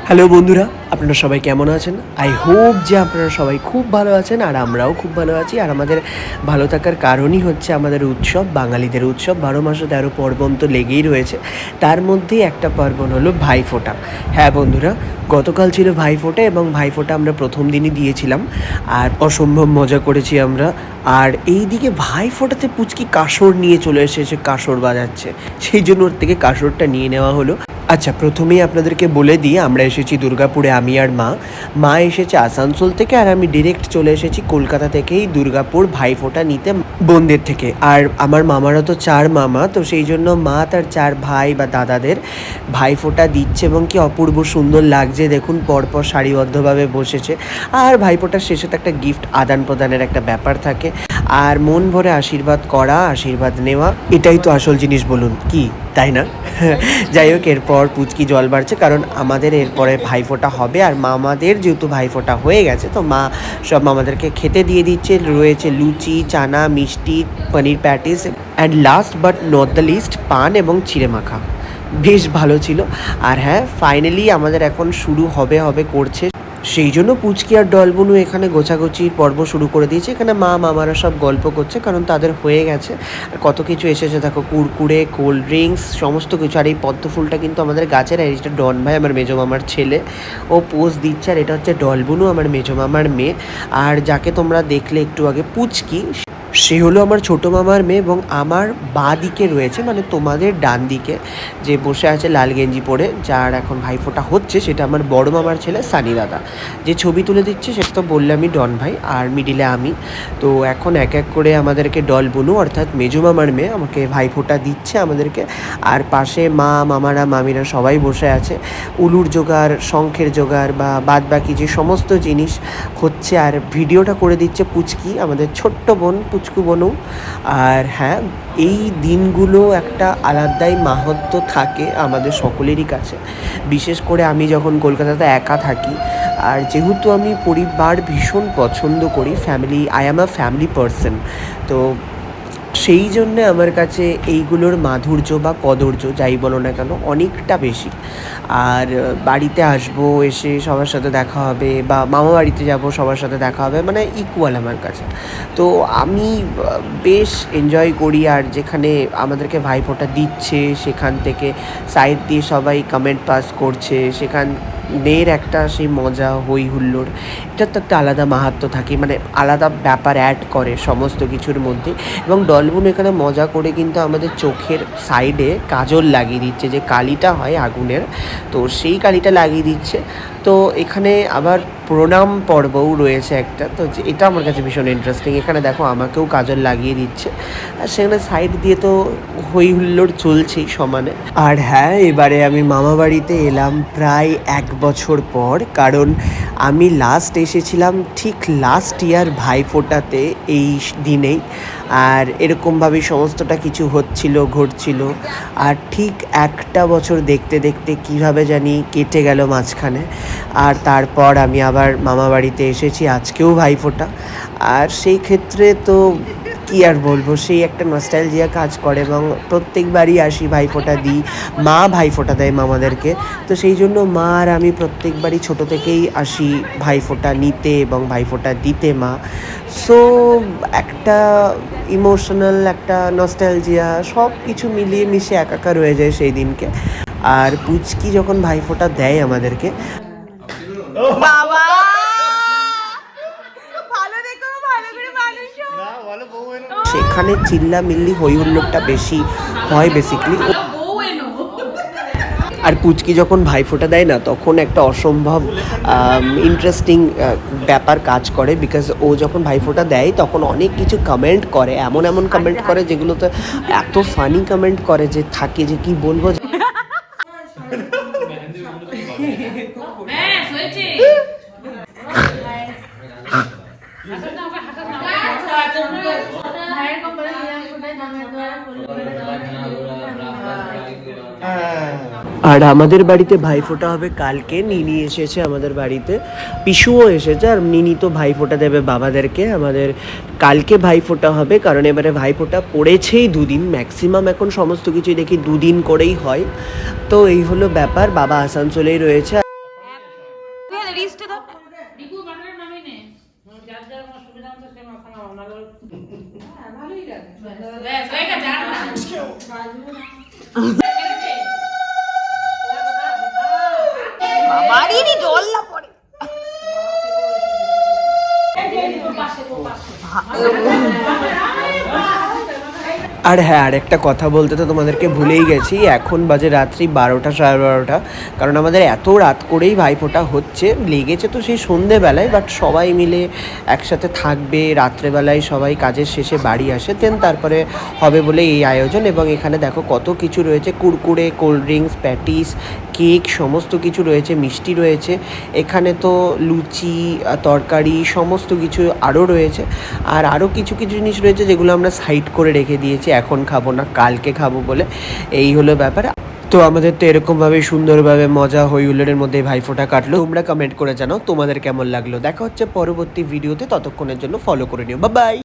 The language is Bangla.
হ্যালো বন্ধুরা, আপনারা সবাই কেমন আছেন? আই হোপ যে আপনারা সবাই খুব ভালো আছেন, আর আমরাও খুব ভালো আছি। আর আমাদের ভালো থাকার কারণই হচ্ছে আমাদের উৎসব, বাঙালিদের উৎসব। 12 মাসে 13 পার্বণ তো লেগেই রয়েছে। তার মধ্যেই একটা পার্বণ হলো ভাইফোঁটা। হ্যাঁ বন্ধুরা, গতকাল ছিল ভাইফোঁটা এবং ভাইফোঁটা আমরা প্রথম দিনই দিয়েছিলাম, আর অসম্ভব মজা করেছি আমরা। আর এই দিকে ভাইফোঁটাতে পুচকি কাসর নিয়ে চলে এসেছে, কাসর বাজাচ্ছে, সেই জন্য ওর থেকে কাসরটা নিয়ে নেওয়া হলো। আচ্ছা, প্রথমেই আপনাদেরকে বলে দিই, আমরা এসেছি দুর্গাপুরে, আমি আর মা এসেছে আসানসোল থেকে, আর আমি ডিরেক্ট চলে এসেছি কলকাতা থেকেই দুর্গাপুর ভাইফোঁটা নিতে বোনদের থেকে। আর আমার মামারা তো 4 মামা, তো সেই জন্য মা তার 4 ভাই বা দাদাদের ভাইফোঁটা দিচ্ছে, এবং কি অপূর্ব সুন্দর লাগছে দেখুন, পরপর সারিবদ্ধভাবে বসেছে। আর ভাইফোঁটার শেষে তো একটা গিফট আদান প্রদানের একটা ব্যাপার থাকে, আর মন ভরে আশীর্বাদ করা, আশীর্বাদ নেওয়া, এটাই তো আসল জিনিস, বলুন কি, তাই না? যাই হোক, এরপর পুচকি জল বাড়ছে, কারণ আমাদের এরপরে ভাইফোঁটা হবে, আর মামাদের যেহেতু ভাইফোঁটা হয়ে গেছে, তো মা সব মামাদেরকে খেতে দিয়ে দিচ্ছে। রয়েছে লুচি, চানা, মিষ্টি, paneer patties, and last but not the least paan এবং চিড়ে মাখা। বেশ ভালো ছিল। আর হ্যাঁ, ফাইনালি আমাদের এখন শুরু হবে করছে, সেই জন্য পুচকি আর ডলবুনু এখানে গোছাগুছির পর্ব শুরু করে দিয়েছে। এখানে মামারা সব গল্প করছে, কারণ তাদের হয়ে গেছে। আর কত কিছু এসেছে দেখো, কুরকুরে, কোল্ড ড্রিঙ্কস, সমস্ত কিছু। আর এই পদ্ম ফুলটা কিন্তু আমাদের গাছের, আর এটা ডন ভাই, আমার মেজো মামার ছেলে, ও পোজ দিচ্ছে। আর এটা হচ্ছে ডলবুনু, আমার মেজো মামার মেয়ে। আর যাকে তোমরা দেখলে একটু আগে, পুচকি, সে হলো আমার ছোটো মামার মেয়ে। এবং আমার বাঁ দিকে রয়েছে, মানে তোমাদের ডান দিকে যে বসে আছে লাল গেঞ্জি পরে, যার এখন ভাইফোঁটা হচ্ছে, সেটা আমার বড় মামার ছেলে সানি দাদা। যে ছবি তুলে দিচ্ছে সেটা তো বললামই, ডন ভাই, আর মিডিলে আমি। তো এখন এক এক করে আমাদেরকে ডলবুনু, অর্থাৎ মেজো মামার মেয়ে, আমাকে ভাইফোঁটা দিচ্ছে আমাদেরকে। আর পাশে মামারা, মামিরা সবাই বসে আছে। উলুর জোগাড়, শঙ্খের জোগাড়, বা বাদ বাকি যে সমস্ত জিনিস হচ্ছে। আর ভিডিওটা করে দিচ্ছে পুচকি, আমাদের ছোট্ট বোন, পুচকু বনু। আর হ্যাঁ, এই দিনগুলো একটা আলাদাই মাহাত্ম্য থাকে আমাদের সকলেরই কাছে। বিশেষ করে আমি যখন কলকাতাতে একা থাকি, আর যেহেতু আমি পরিবার ভীষণ পছন্দ করি, I am a family person, তো সেই জন্যে আমার কাছে এইগুলোর মাধুর্য বা কদর্য, যাই বলো না কেন, অনেকটা বেশি। আর বাড়িতে আসবো, এসে সবার সাথে দেখা হবে, বা মামা বাড়িতে যাবো, সবার সাথে দেখা হবে, মানে ইকুয়াল আমার কাছে। তো আমি বেশ এনজয় করি। আর যেখানে আমাদেরকে ভাইফোঁটা দিচ্ছে, সেখান থেকে সাইড দিয়ে সবাই কমেন্ট পাস করছে, সেখান মেয়ের একটা সেই মজা, হই হুল্লোড়, এটা তো একটা আলাদা মাহাত্ম্য থাকে, মানে আলাদা ব্যাপার অ্যাড করে সমস্ত কিছুর মধ্যে। এবং ডলবুন এখানে মজা করে কিন্তু আমাদের চোখের সাইডে কাজল লাগিয়ে দিচ্ছে, যে কালিটা হয় আগুনের, তো সেই কালিটা লাগিয়ে দিচ্ছে। তো এখানে আবার প্রণাম পর্বও রয়েছে একটা, তো এটা আমার কাছে ভীষণ ইন্টারেস্টিং। এখানে দেখো আমাকেও কাজল লাগিয়ে দিচ্ছে, আর সেখানে সাইড দিয়ে তো হই হুল্লোড় চলছেই সমানে। আর হ্যাঁ, এবারে আমি মামা বাড়িতে এলাম প্রায় 1 বছর পর, কারণ আমি লাস্ট এসেছিলাম ঠিক লাস্ট ইয়ার ভাইফোঁটাতে এই দিনেই। আর এরকমভাবেই সমস্তটা কিছু ঘটছিল। আর ঠিক 1টা বছর দেখতে দেখতে কীভাবে জানি কেটে গেল মাঝখানে। আর তারপর আমি আবার মামা বাড়িতে এসেছি, আজকেও ভাইফোঁটা। আর সেই ক্ষেত্রে তো কী আর বলবো, সেই একটা নস্টালজিয়া কাজ করে, এবং প্রত্যেকবারই আসি, ভাইফোঁটা দিই, মা ভাইফোঁটা দেয় মামাদেরকে। তো সেই জন্য মা আর আমি প্রত্যেকবারই ছোটো থেকেই আসি ভাইফোঁটা নিতে এবং ভাইফোঁটা দিতে মা। সো একটা ইমোশনাল, একটা নস্টালজিয়া, সব কিছু মিলিয়ে মিশে একাকার হয়ে যায় সেই দিনকে। আর পুচকি যখন ভাইফোঁটা দেয় আমাদেরকে, বাবা সেখানে চিল্লামিল্লি, হই হুল্লোড়টা বেশি হয় বেসিক্যালি। আর পুচকি যখন ভাইফোঁটা দেয় না, তখন একটা অসম্ভব ইন্টারেস্টিং ব্যাপার কাজ করে, বিকজ ও যখন ভাইফোঁটা দেয় তখন অনেক কিছু কমেন্ট করে, এমন কমেন্ট করে যেগুলোতে এত ফানি কমেন্ট করে যে থাকে, যে কি বলবো। আর আমাদের বাড়িতে ভাইফোঁটা হবে কালকে। নিনি এসেছে আমাদের বাড়িতে, পিসুও এসেছে, আর নিনি তো ভাইফোঁটা দেবে বাবাদেরকে। আমাদের কালকে ভাইফোঁটা হবে, কারণ এবারে ভাইফোঁটা পড়েছেই 2 দিন ম্যাক্সিমাম, এখন সমস্ত কিছুই দেখি 2 দিন করেই হয়। তো এই হলো ব্যাপার। বাবা আসানসোলেই রয়েছে। বাবারই জল না পড়ে। আর হ্যাঁ, আর একটা কথা বলতে তো তোমাদেরকে ভুলেই গেছি, এখন বাজে রাত্রি 12টা 12:30, কারণ আমাদের এত রাত করেই ভাইফোঁটা হচ্ছে। লেগেছে তো সেই সন্ধেবেলায়, বাট সবাই মিলে একসাথে থাকবে রাত্রেবেলায়, সবাই কাজের শেষে বাড়ি আসে, দেন তারপরে হবে বলে এই আয়োজন। এবং এখানে দেখো কত কিছু রয়েছে, Kurkure, cold drinks, patties, cake, সমস্ত কিছু রয়েছে, মিষ্টি রয়েছে। এখানে তো লুচি, তরকারি, সমস্ত কিছু আরও রয়েছে। আর আরও কিছু কিছু জিনিস রয়েছে যেগুলো আমরা সাইড করে রেখে দিয়েছি, এখন খাবো না, কালকে খাবো বলে। এই হলো ব্যাপার। তো আমাদের তো এরকমভাবে সুন্দরভাবে মজা হই হুল্লোড়ের মধ্যে ভাইফোঁটা কাটলো। তোমরা কমেন্ট করে জানাও তোমাদের কেমন লাগলো। দেখা হচ্ছে পরবর্তী ভিডিওতে, ততক্ষণের জন্য ফলো করে নিও। Bye bye.